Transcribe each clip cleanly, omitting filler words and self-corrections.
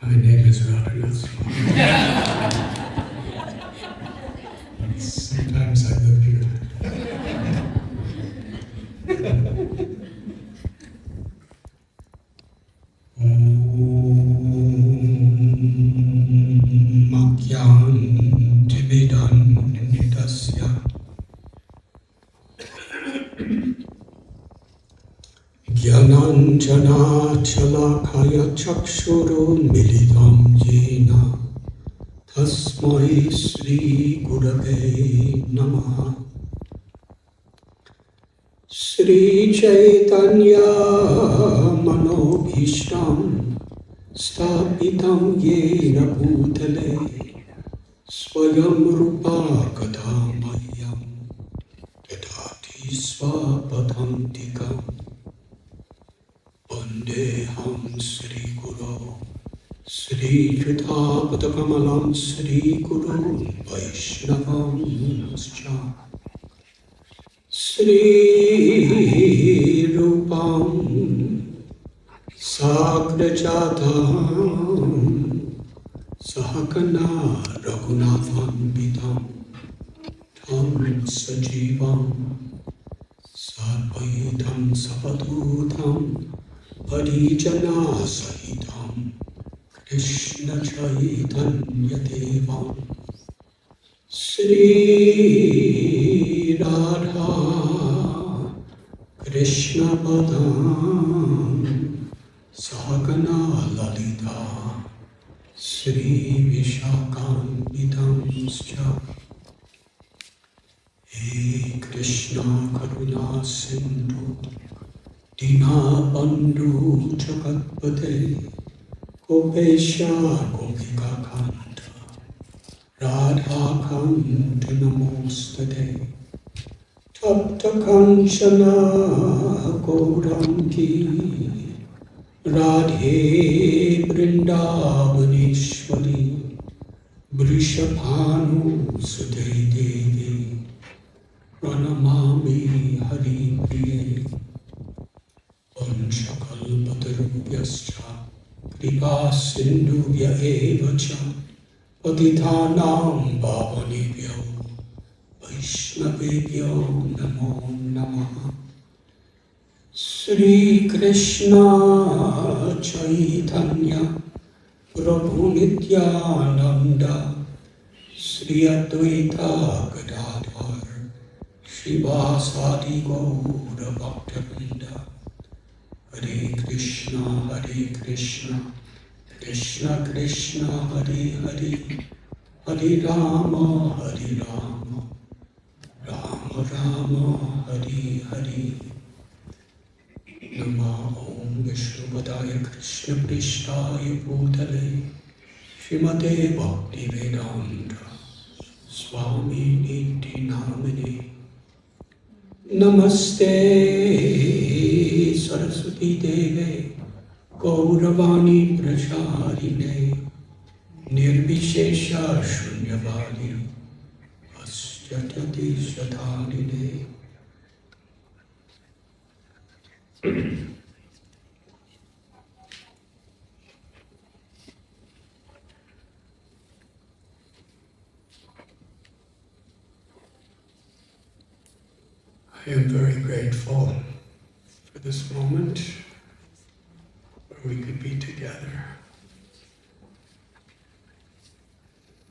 My name is Radhanath. Sometimes I live here. Makyan Tibedan Nidasya Gyananjana Chalakaya Chakshuru Militam Jena Tasmai Sri Gurave Namaha. Sri Chaitanya Manobhishtam Sthapitam Yena Bhutale Swayam Rupa Kadhamayam Yadati Svapadantikam Vandeham Sri Guru Sri Jitapatakamalam Sri Guru Vaishnavam Nascha Sri Rupam Sagrajatam Sahakana Raghunatham Vidam Tam Sajivam Sarvaitam Sapadutam Parijana Sahitam Krishna Chaitanya Devam Sri Radha Krishna Padam Sahagana Lalita Sri Vishakam Vidamscha He Krishna Karuna Sindhu Dina Bandhu Jagatpate Gopesha Gopika Kanta Radha Kanta Namostate Tapta Kanchana Gaurangi Radhe Vrindavaneshwari Vrishabhanu Sudhe Devi Pranamami Hari Priye Vanchakalpatarubhyascha Kripa Sindhuvya Evacha Patithanam Pavanebhyo Vaishnavebhyo Namo Namaha. Sri Krishna Chaitanya Prabhu Nityananda Sri Advaita Gadadhar Srivasadi Gaura Bhaktivinoda Hare Krishna Krishna Krishna Hare Hare Hare Rama Rama Rama Hare Hare. Nama Om Vishnupadaya Krishna Prishtaya Bhutale Srimate Bhakti Vedanta Swami Niti Namine Namaste Saraswati Deve Gauravani Pracharine Nirvishesha Shunyavadi Asyatati Sadharine. I am very grateful for this moment where we could be together.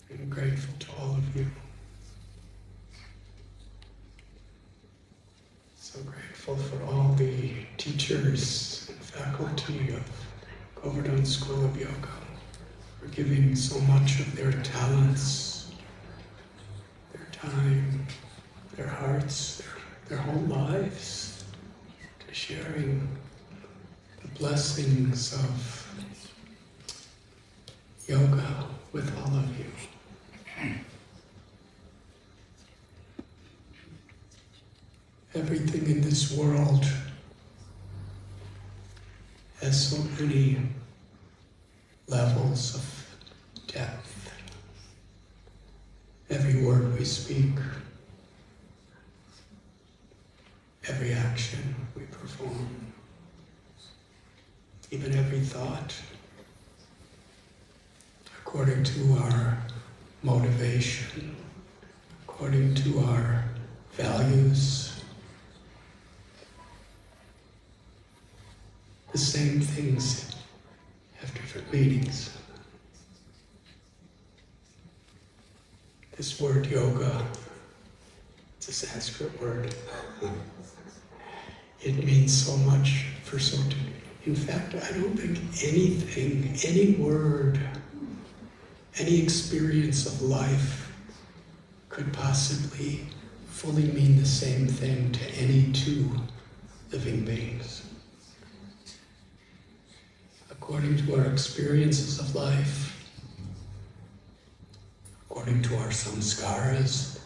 I'm grateful to all of you. So grateful for all the teachers and faculty of Govardhan School of Yoga for giving so much of their talents, their time, their hearts, their whole lives to sharing the blessings of yoga with all of you. Everything in this world has so many levels of depth. Every word we speak, every action we perform, even every thought according to our motivation, according to our values. The same things have different meanings. This word yoga, it's a Sanskrit word. It means so much for so many. In fact, I don't think anything, any word, any experience of life could possibly fully mean the same thing to any two living beings. According to our experiences of life, according to our samskaras,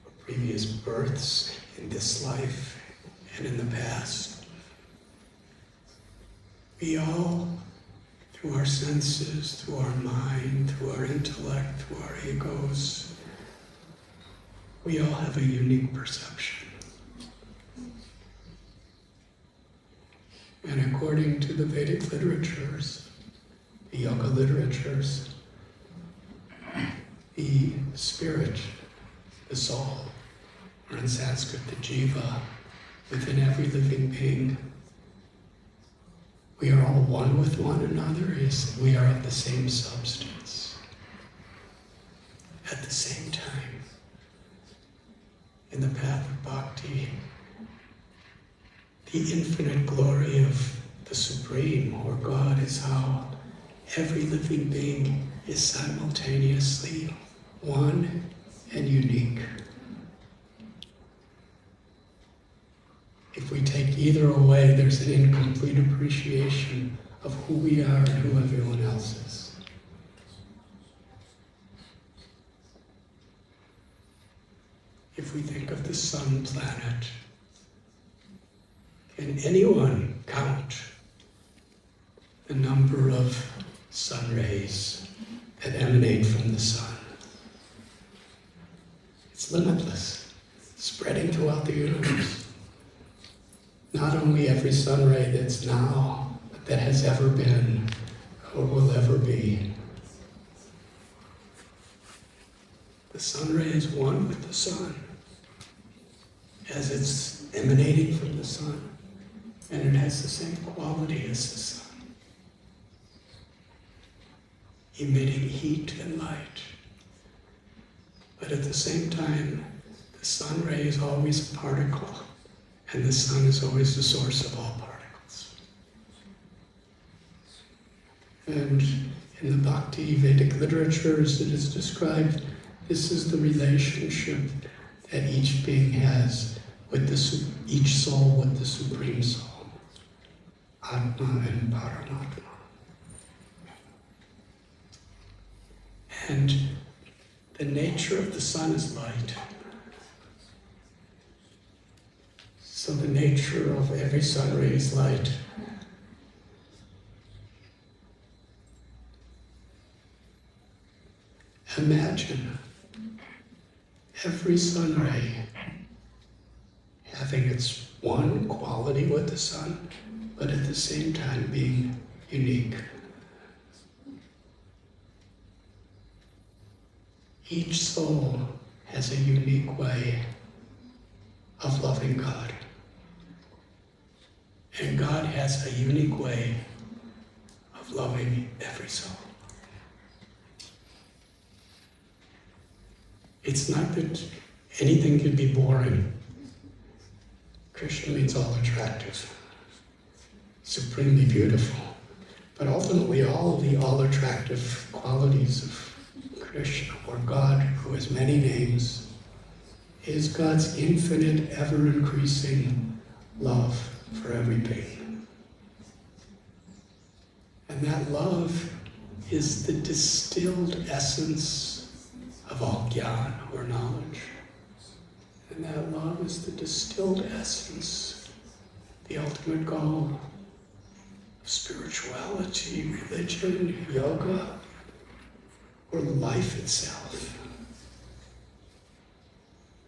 or previous births in this life and in the past, we all, through our senses, through our mind, through our intellect, through our egos, we all have a unique perception. And according to the Vedic literatures, the yoga literatures, the spirit, the soul, or in Sanskrit, the GEV, within every living being, we are all one with one another, we are of the same substance. At the same time, in the path of bhakti, the infinite glory of the Supreme, or God, is how every living being is simultaneously one and unique. If we take either away, there's an incomplete appreciation of who we are and who everyone else is. If we think of the sun planet, can anyone count the number of sun rays that emanate from the sun? It's limitless, spreading throughout the universe. Not only every sun ray that's now, but that has ever been or will ever be. The sun ray is one with the sun, as it's emanating from the sun, and it has the same quality as the sun, emitting heat and light. But at the same time, the sun ray is always a particle, and the sun is always the source of all particles. And in the Bhakti Vedic literatures, it is described, this is the relationship that each being has with each soul with the Supreme Soul, Atma and Paramatma. And the nature of the sun is light. So the nature of every sun ray is light. Imagine every sun ray having its one quality with the sun, but at the same time being unique. Each soul has a unique way of loving God. And God has a unique way of loving every soul. It's not that anything can be boring. Krishna means all attractive, supremely beautiful. But ultimately, all the all-attractive qualities of Krishna, or God, who has many names, is God's infinite, ever-increasing love for every being. And that love is the distilled essence of all jnana, or knowledge. And that love is the distilled essence, the ultimate goal of spirituality, religion, yoga, or life itself.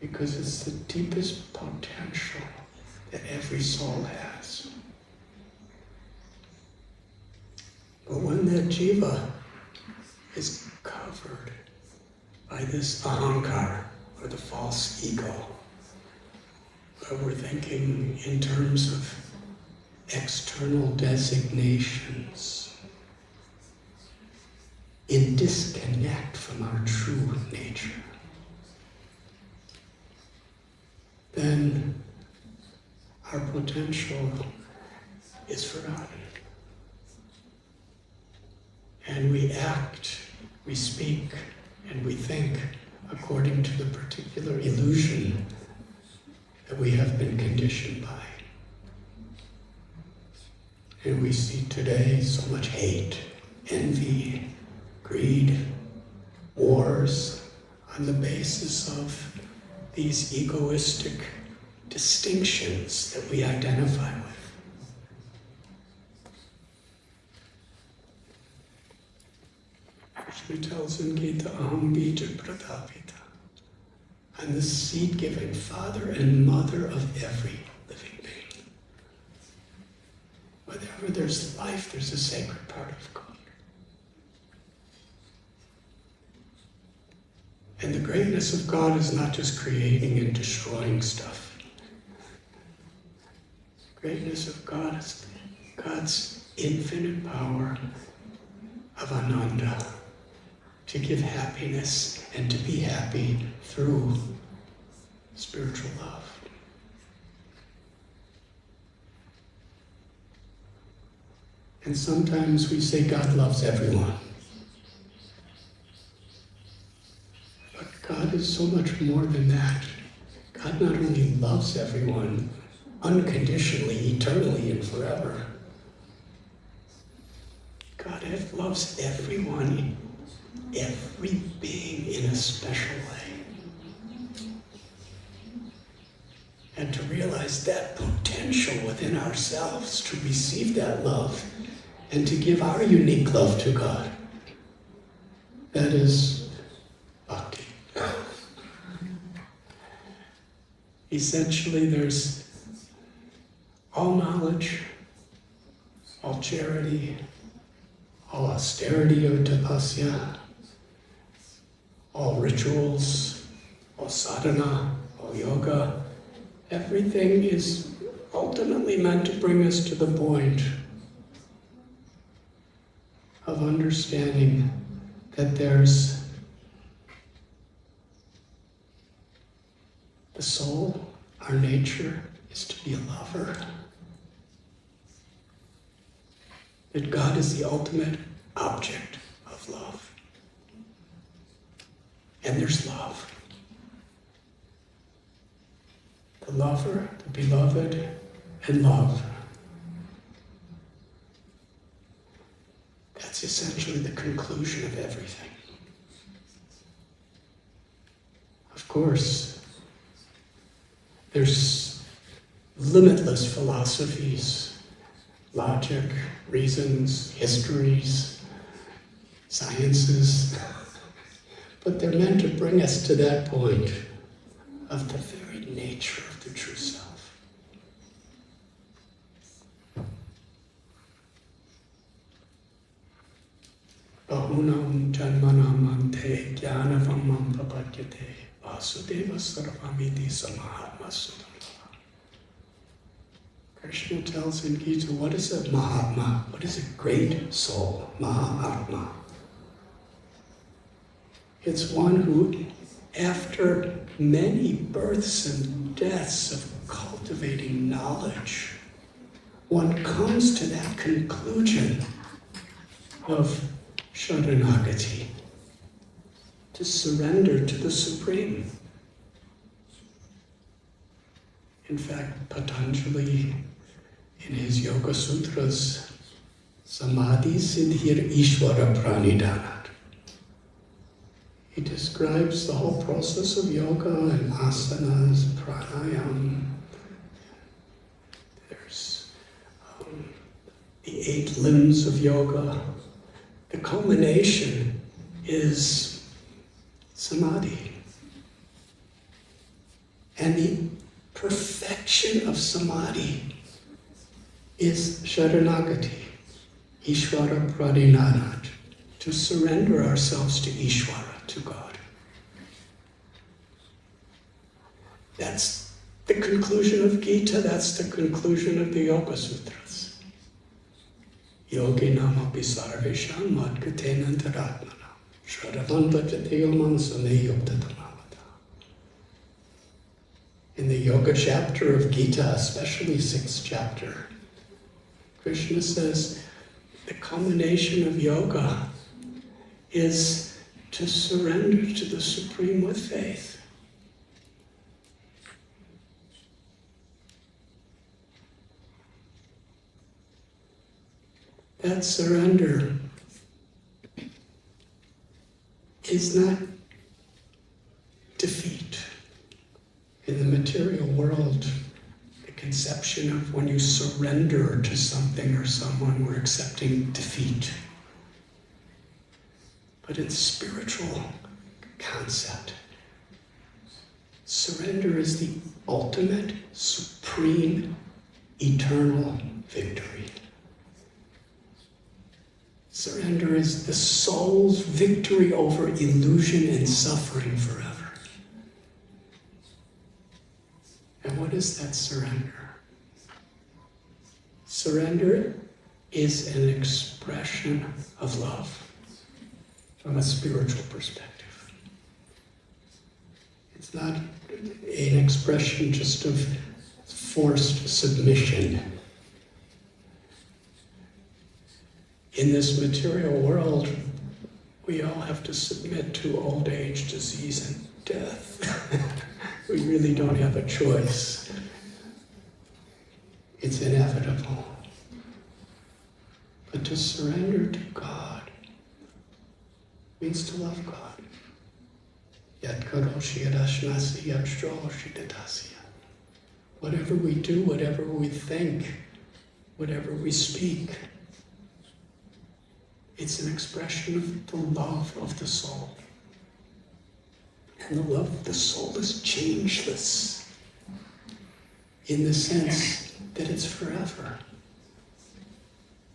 Because it's the deepest potential that every soul has. But when that jiva is covered by this ahankara, or the false ego, where we're thinking in terms of external designations, in disconnect from our true nature. Then our potential is forgotten. And we act, we speak, and we think according to the particular illusion that we have been conditioned by. And we see today so much hate, envy, greed, wars on the basis of these egoistic distinctions that we identify with. Krishna tells in Gita, Aham bija pratapita. I'm the seed-giving father and mother of every living being. Wherever there's life, there's a sacred part of God. And the greatness of God is not just creating and destroying stuff. The greatness of God is God's infinite power of Ananda, to give happiness and to be happy through spiritual love. And sometimes we say God loves everyone. But God is so much more than that. God not only loves everyone unconditionally, eternally, and forever. God loves everyone, every being in a special way. And to realize that potential within ourselves to receive that love and to give our unique love to God, that is bhakti. Essentially, there's all knowledge, all charity, all austerity or tapasya, all rituals, all sadhana, all yoga, everything is ultimately meant to bring us to the point of understanding that there's the soul, our nature, is to be a lover. That God is the ultimate object of love. And there's love. The lover, the beloved, and love. That's essentially the conclusion of everything. Of course, there's limitless philosophies, logic, reasons, histories, sciences, but they're meant to bring us to that point of the very nature of the true self. Bahunam janmanam ante jnanavamam papadyate vasudeva sarvamiti samahatma sudam. Krishna tells in Gita, what is a Mahatma? What is a great soul? Mahatma. It's one who, after many births and deaths of cultivating knowledge, one comes to that conclusion of Sharanagati, to surrender to the Supreme. In fact, Patanjali, in his Yoga Sutras, Samadhi Siddhir Ishvara Pranidhanat, he describes the whole process of yoga and asanas, pranayam. There's the 8 limbs of yoga. The culmination is samadhi. And the perfection of samadhi is sharanagati, Ishvara Pradinanat, to to surrender ourselves to Ishvara, to God. That's the conclusion of Gita, that's the conclusion of the Yoga Sutras. Yogi namapi sarvesham madgatena antaratmana shravan vajate mansane yuktatamavata. In the Yoga chapter of Gita, especially 6th chapter, Krishna says the culmination of yoga is to surrender to the Supreme with faith. That surrender is not defeat. In the material world, the conception of when you surrender to something or someone, we're accepting defeat. But in spiritual concept, surrender is the ultimate, supreme, eternal victory. Surrender is the soul's victory over illusion and suffering forever. And what is that surrender? Surrender is an expression of love from a spiritual perspective. It's not an expression just of forced submission. In this material world, we all have to submit to old age, disease, and death. We really don't have a choice. It's inevitable. But to surrender to God means to love God. Yat karoshi yadashnasi yat shtroshi dadasya. Whatever we do, whatever we think, whatever we speak, it's an expression of the love of the soul. And the love of the soul is changeless in the sense that it's forever.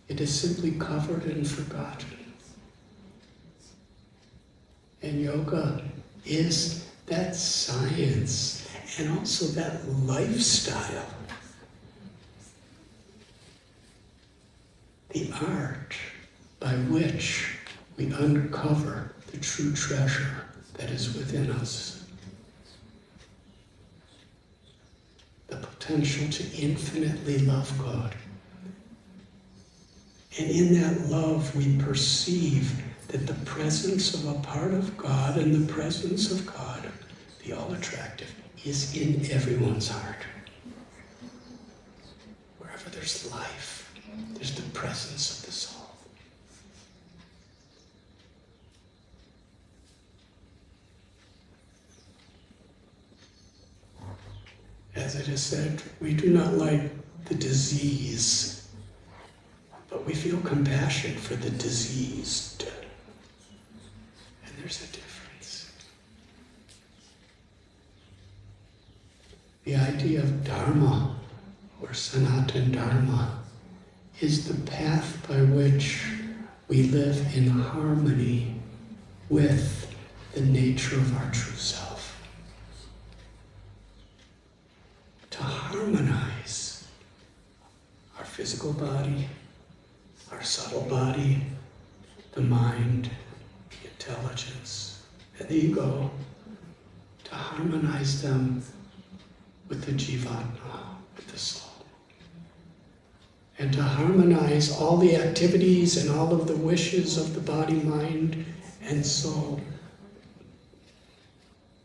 It is simply covered and forgotten. And yoga is that science and also that lifestyle. The art by which we uncover the true treasure that is within us. The potential to infinitely love God. And in that love we perceive that the presence of a part of God and the presence of God, the all-attractive, is in everyone's heart. Wherever there's life, there's the presence of the soul. As it is said, we do not like the disease, but we feel compassion for the diseased. And there's a difference. The idea of Dharma, or Sanatana Dharma, is the path by which we live in harmony with the nature of our true self. To harmonize our physical body, our subtle body, the mind, the intelligence, and the ego, to harmonize them with the Jivatma, with the soul. And to harmonize all the activities and all of the wishes of the body, mind, and soul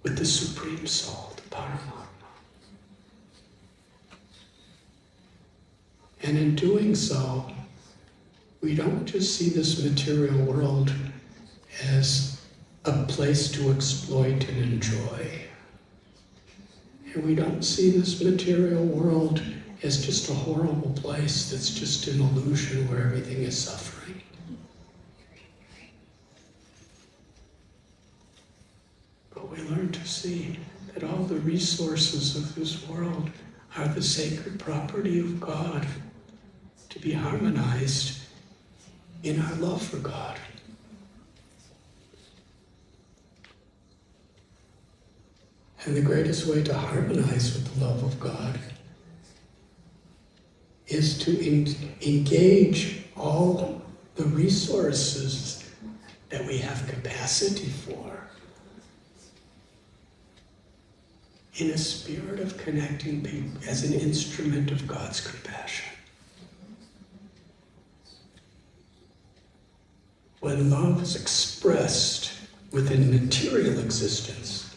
with the Supreme Soul, the Paramatma. And in doing so, we don't just see this material world as a place to exploit and enjoy. And we don't see this material world as just a horrible place that's just an illusion where everything is suffering. But we learn to see that all the resources of this world are the sacred property of God, to be harmonized in our love for God. And the greatest way to harmonize with the love of God is to engage all the resources that we have capacity for in a spirit of connecting people as an instrument of God's compassion. When love is expressed within material existence,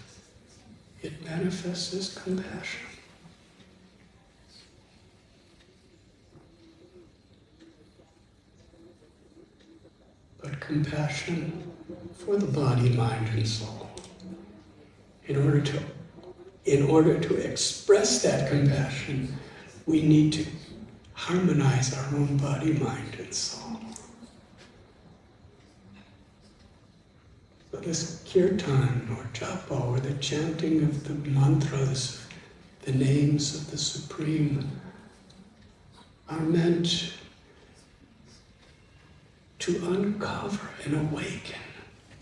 it manifests as compassion. But compassion for the body, mind, and soul. In order to express that compassion, we need to harmonize our own body, mind, and soul. So this kirtan or japa or the chanting of the mantras, the names of the Supreme, are meant to uncover and awaken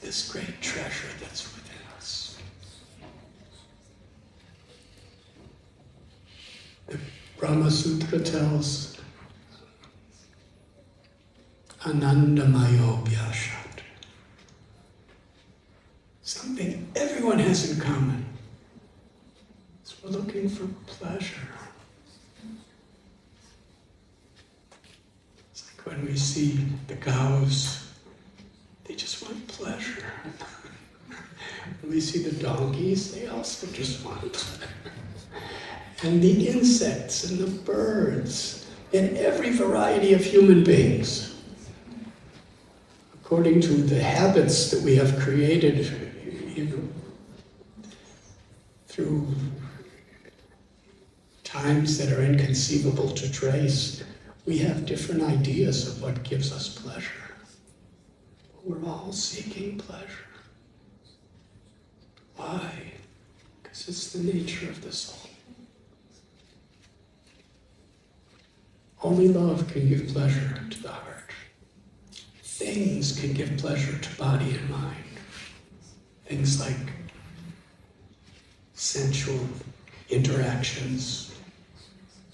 this great treasure that's within us. The Brahma Sutra tells Anandamayo Vyashat. Something everyone has in common is we're looking for pleasure. It's like when we see the cows, they just want pleasure. When we see the donkeys, they also just want pleasure. And the insects and the birds and every variety of human beings, according to the habits that we have created through times that are inconceivable to trace, we have different ideas of what gives us pleasure. We're all seeking pleasure. Why? Because it's the nature of the soul. Only love can give pleasure to the heart. Things can give pleasure to body and mind. Things like sensual interactions,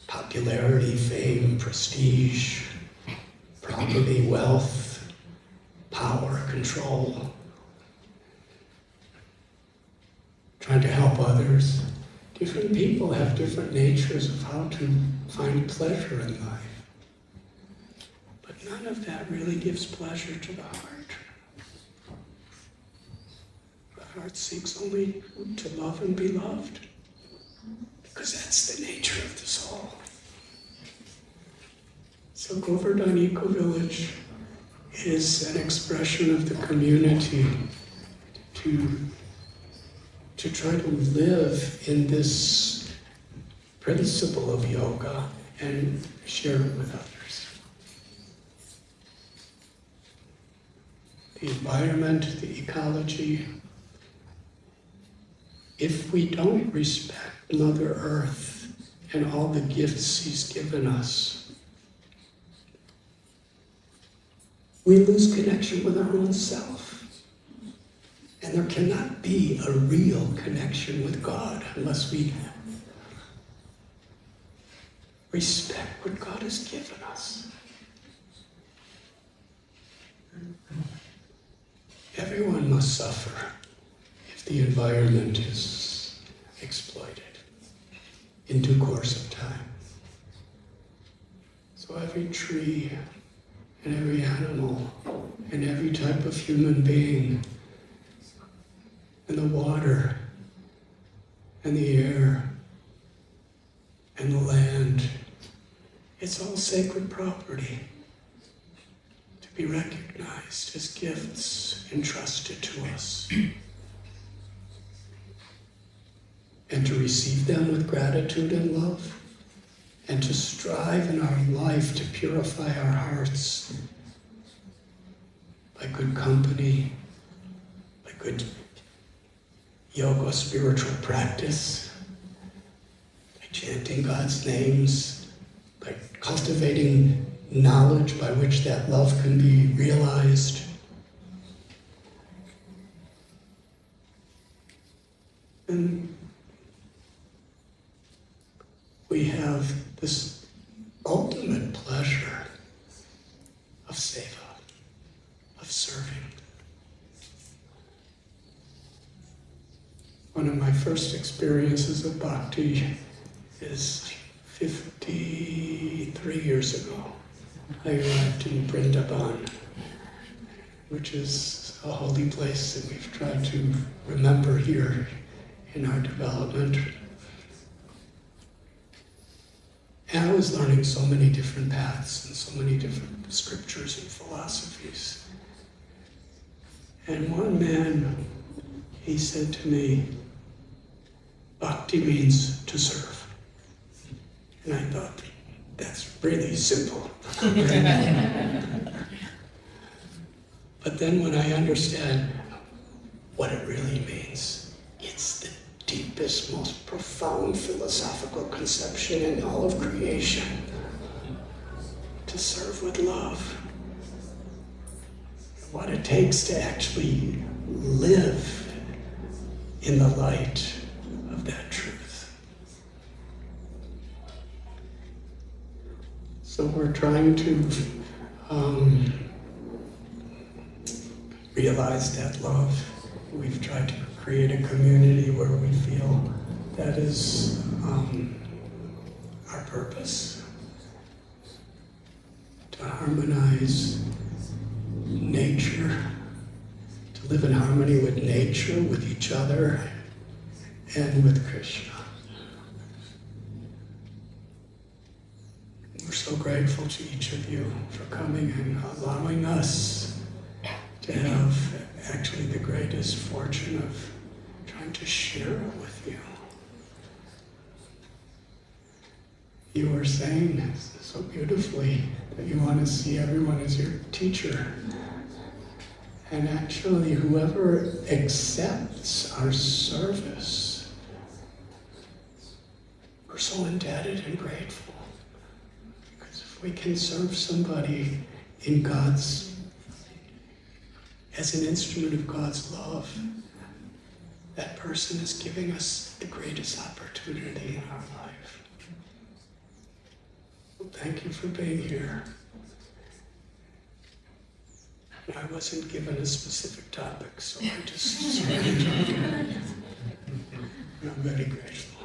popularity, fame, prestige, property, wealth, power, control, trying to help others. Different people have different natures of how to find pleasure in life. But none of that really gives pleasure to the heart. The heart seeks only to love and be loved, because that's the nature of the soul. So Govardhan Eco-Village is an expression of the community to try to live in this principle of yoga and share it with others. The environment, the ecology. If we don't respect Mother Earth and all the gifts she's given us, we lose connection with our own self. And there cannot be a real connection with God unless we respect what God has given us. Everyone must suffer if the environment is exploited in due course of time. So every tree and every animal and every type of human being and the water and the air and the land, it's all sacred property to be recognized as gifts entrusted to us. And to receive them with gratitude and love, and to strive in our life to purify our hearts by good company, by good yoga, spiritual practice, by chanting God's names, by cultivating knowledge by which that love can be realized. And have this ultimate pleasure of seva, of serving. One of my first experiences of bhakti is 53 years ago. I arrived in Vrindavan, which is a holy place that we've tried to remember here in our development. And I was learning so many different paths and so many different scriptures and philosophies. And one man, he said to me, "Bhakti means to serve." And I thought, that's really simple. But then when I understand what it really means, it's the deepest, most profound philosophical conception in all of creation. To serve with love. What it takes to actually live in the light of that truth. So we're trying to realize that love. We've tried to create a community where we feel that is our purpose. To harmonize nature, to live in harmony with nature, with each other, and with Krishna. We're so grateful to each of you for coming and allowing us to have actually the greatest fortune of trying to share it with you. You were saying so beautifully that you want to see everyone as your teacher. And actually, whoever accepts our service, we're so indebted and grateful. Because if we can serve somebody in God's, as an instrument of God's love, that person is giving us the greatest opportunity in our life. Well, thank you for being here. I wasn't given a specific topic, so I just started talking. I'm very grateful.